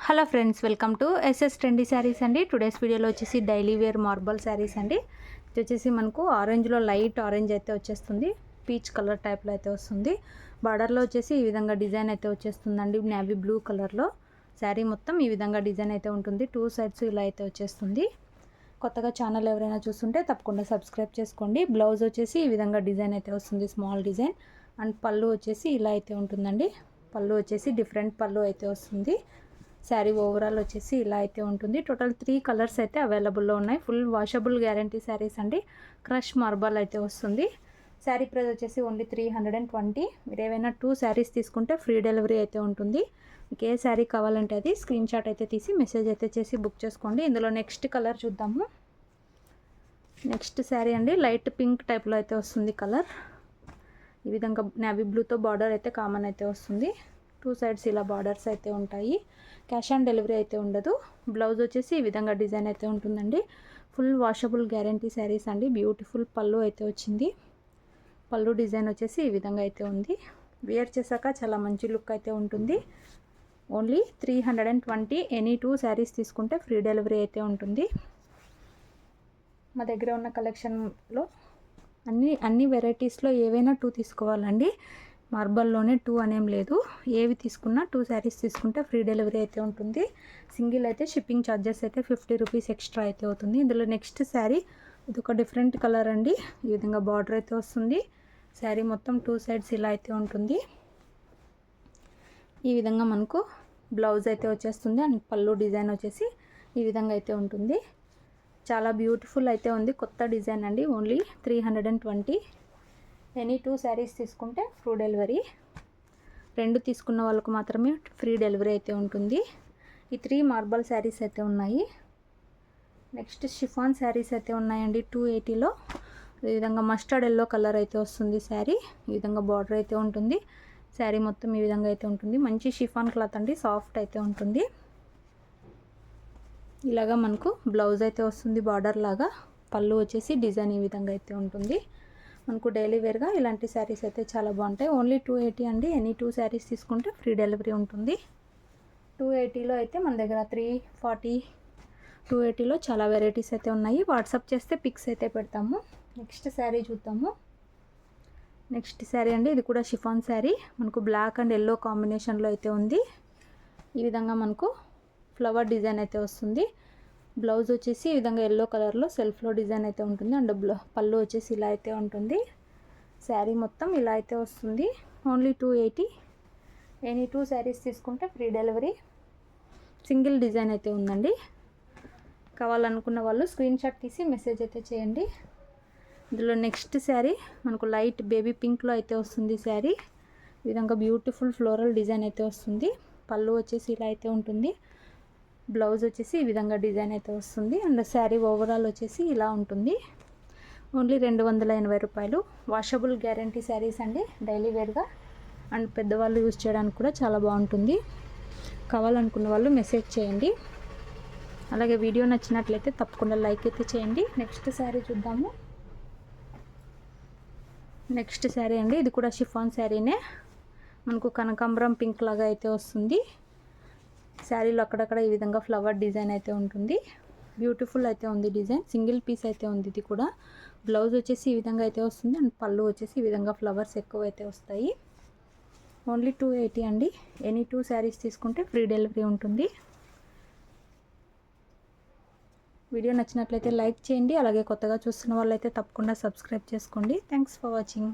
Hello friends, welcome to SS trendy sarees అండి. Today's వీడియోలో వచ్చేసి డైలీ వేర్ మార్బల్ శారీస్ అండి. ఇది వచ్చేసి మనకు ఆరెంజ్లో లైట్ ఆరెంజ్ అయితే వచ్చేస్తుంది, పీచ్ కలర్ టైప్లో అయితే వస్తుంది. బార్డర్లో వచ్చేసి ఈ విధంగా డిజైన్ అయితే వచ్చేస్తుందండి, నేవీ బ్లూ కలర్లో. శారీ మొత్తం ఈ విధంగా డిజైన్ అయితే ఉంటుంది, టూ సైడ్స్ ఇలా అయితే వచ్చేస్తుంది. కొత్తగా ఛానల్ ఎవరైనా చూస్తుంటే తప్పకుండా సబ్స్క్రైబ్ చేసుకోండి. బ్లౌజ్ వచ్చేసి ఈ విధంగా డిజైన్ అయితే వస్తుంది, స్మాల్ డిజైన్. అండ్ పళ్ళు వచ్చేసి ఇలా అయితే ఉంటుందండి. పళ్ళు వచ్చేసి డిఫరెంట్ పళ్ళు అయితే వస్తుంది. శారీ ఓవరాల్ వచ్చేసి ఇలా అయితే ఉంటుంది. టోటల్ 3 కలర్స్ అయితే అవైలబుల్లో ఉన్నాయి. ఫుల్ వాషబుల్ గ్యారంటీ శారీస్ అండి. క్రష్ మార్బల్ అయితే వస్తుంది. శారీ ప్రైస్ వచ్చేసి ఓన్లీ 320. మీరు ఏవైనా 2 శారీస్ తీసుకుంటే ఫ్రీ డెలివరీ అయితే ఉంటుంది. మీకు ఏ శారీ కావాలంటే అది స్క్రీన్ షాట్ అయితే తీసి మెసేజ్ అయితే చేసి బుక్ చేసుకోండి. ఇందులో నెక్స్ట్ కలర్ చూద్దాము. నెక్స్ట్ శారీ అండి, లైట్ పింక్ టైప్లో అయితే వస్తుంది కలర్. ఈ విధంగా నేవీ బ్లూతో బార్డర్ అయితే కామన్ అయితే వస్తుంది. 2 సైడ్స్ ఇలా బార్డర్స్ అయితే ఉంటాయి. క్యాష్ ఆన్ డెలివరీ అయితే ఉండదు. బ్లౌజ్ వచ్చేసి ఈ విధంగా డిజైన్ అయితే ఉంటుందండి. ఫుల్ వాషబుల్ గ్యారంటీ శారీస్ అండి. బ్యూటిఫుల్ పళ్ళు అయితే వచ్చింది. పళ్ళు డిజైన్ వచ్చేసి ఈ విధంగా అయితే ఉంది. వేర్ చేశాక చాలా మంచి లుక్ అయితే ఉంటుంది. ఓన్లీ 320. ఎనీ 2 శారీస్ తీసుకుంటే ఫ్రీ డెలివరీ అయితే ఉంటుంది. మా దగ్గర ఉన్న కలెక్షన్లో అన్ని వెరైటీస్లో ఏవైనా 2 తీసుకోవాలండి. మార్బల్లోనే 2 అనేం లేదు. ఏవి తీసుకున్నా 2 శారీస్ తీసుకుంటే ఫ్రీ డెలివరీ అయితే ఉంటుంది. సింగిల్ అయితే షిప్పింగ్ ఛార్జెస్ అయితే 50 రూపీస్ ఎక్స్ట్రా అయితే అవుతుంది. ఇందులో నెక్స్ట్ శారీ, ఇది ఒక డిఫరెంట్ కలర్ అండి. ఈ విధంగా బార్డర్ అయితే వస్తుంది. శారీ మొత్తం 2 సైడ్స్ ఇలా అయితే ఉంటుంది. ఈ విధంగా మనకు బ్లౌజ్ అయితే వచ్చేస్తుంది. అండ్ పళ్ళు డిజైన్ వచ్చేసి ఈ విధంగా అయితే ఉంటుంది. చాలా బ్యూటిఫుల్ అయితే ఉంది. కొత్త డిజైన్ అండి. ఓన్లీ 320. ఎనీ 2 శారీస్ తీసుకుంటే ఫ్రీ డెలివరీ. 2 తీసుకున్న వాళ్ళకు మాత్రమే ఫ్రీ డెలివరీ అయితే ఉంటుంది. ఈ 3 మార్బల్ శారీస్ అయితే ఉన్నాయి. నెక్స్ట్ షిఫాన్ శారీస్ అయితే ఉన్నాయండి 280లో. ఈ విధంగా మస్టర్డ్ ఎల్లో కలర్ అయితే వస్తుంది శారీ. ఈ విధంగా బార్డర్ అయితే ఉంటుంది. శారీ మొత్తం ఈ విధంగా అయితే ఉంటుంది. మంచి షిఫాన్ క్లాత్ అండి, సాఫ్ట్ అయితే ఉంటుంది. ఇలాగా మనకు బ్లౌజ్ అయితే వస్తుంది బార్డర్ లాగా. పళ్ళు వచ్చేసి డిజైన్ ఈ విధంగా అయితే ఉంటుంది. మనకు డైలీ వేర్గా ఇలాంటి శారీస్ అయితే చాలా బాగుంటాయి. ఓన్లీ 280 అండి. ఎనీ 2 శారీస్ తీసుకుంటే ఫ్రీ డెలివరీ ఉంటుంది. 280లో అయితే మన దగ్గర 340, 280లో చాలా వెరైటీస్ అయితే ఉన్నాయి. వాట్సాప్ చేస్తే పిక్స్ అయితే పెడతాము. నెక్స్ట్ శారీ చూద్దాము. నెక్స్ట్ శారీ అండి, ఇది కూడా షిఫాన్ శారీ. మనకు బ్లాక్ అండ్ ఎల్లో కాంబినేషన్లో అయితే ఉంది. ఈ విధంగా మనకు ఫ్లవర్ డిజైన్ అయితే వస్తుంది. బ్లౌజ్ వచ్చేసి ఈ విధంగా ఎల్లో కలర్లో సెల్ఫ్లో డిజైన్ అయితే ఉంటుంది. అండ్ పళ్ళు వచ్చేసి ఇలా అయితే ఉంటుంది. శారీ మొత్తం ఇలా అయితే వస్తుంది. ఓన్లీ 280. ఎనీ 2 శారీస్ తీసుకుంటే ఫ్రీ డెలివరీ. సింగిల్ డిజైన్ అయితే ఉందండి. కావాలనుకున్న వాళ్ళు స్క్రీన్ షాట్ తీసి మెసేజ్ అయితే చేయండి. ఇందులో నెక్స్ట్ శారీ మనకు లైట్ బేబీ పింక్లో అయితే వస్తుంది శారీ. ఈ విధంగా బ్యూటిఫుల్ ఫ్లోరల్ డిజైన్ అయితే వస్తుంది. పళ్ళు వచ్చేసి ఇలా అయితే ఉంటుంది. బ్లౌజ్ వచ్చేసి ఈ విధంగా డిజైన్ అయితే వస్తుంది. అండ్ శారీ ఓవరాల్ వచ్చేసి ఇలా ఉంటుంది. ఓన్లీ 280 రూపాయలు. వాషబుల్ గ్యారంటీ శారీస్ అండి, డైలీ వేర్గా. అండ్ పెద్దవాళ్ళు యూజ్ చేయడానికి కూడా చాలా బాగుంటుంది. కావాలనుకున్న వాళ్ళు మెసేజ్ చేయండి. అలాగే వీడియో నచ్చినట్లయితే తప్పకుండా లైక్ అయితే చేయండి. నెక్స్ట్ శారీ చూద్దాము. నెక్స్ట్ శారీ అండి, ఇది కూడా షిఫాన్ శారీనే. మనకు కనకాంబరం పింక్ లాగా అయితే వస్తుంది. శారీలో అక్కడక్కడ ఈ విధంగా ఫ్లవర్ డిజైన్ అయితే ఉంటుంది. బ్యూటిఫుల్ అయితే ఉంది డిజైన్. సింగిల్ పీస్ అయితే ఉంది ఇది కూడా. బ్లౌజ్ వచ్చేసి ఈ విధంగా అయితే వస్తుంది. అండ్ పళ్ళు వచ్చేసి ఈ విధంగా ఫ్లవర్స్ ఎక్కువ అయితే వస్తాయి. ఓన్లీ 280 అండి. ఎనీ 2 శారీస్ తీసుకుంటే ఫ్రీ డెలివరీ ఉంటుంది. వీడియో నచ్చినట్లయితే లైక్ చేయండి. అలాగే కొత్తగా చూస్తున్న వాళ్ళైతే తప్పకుండా సబ్స్క్రైబ్ చేసుకోండి. Thanks for watching.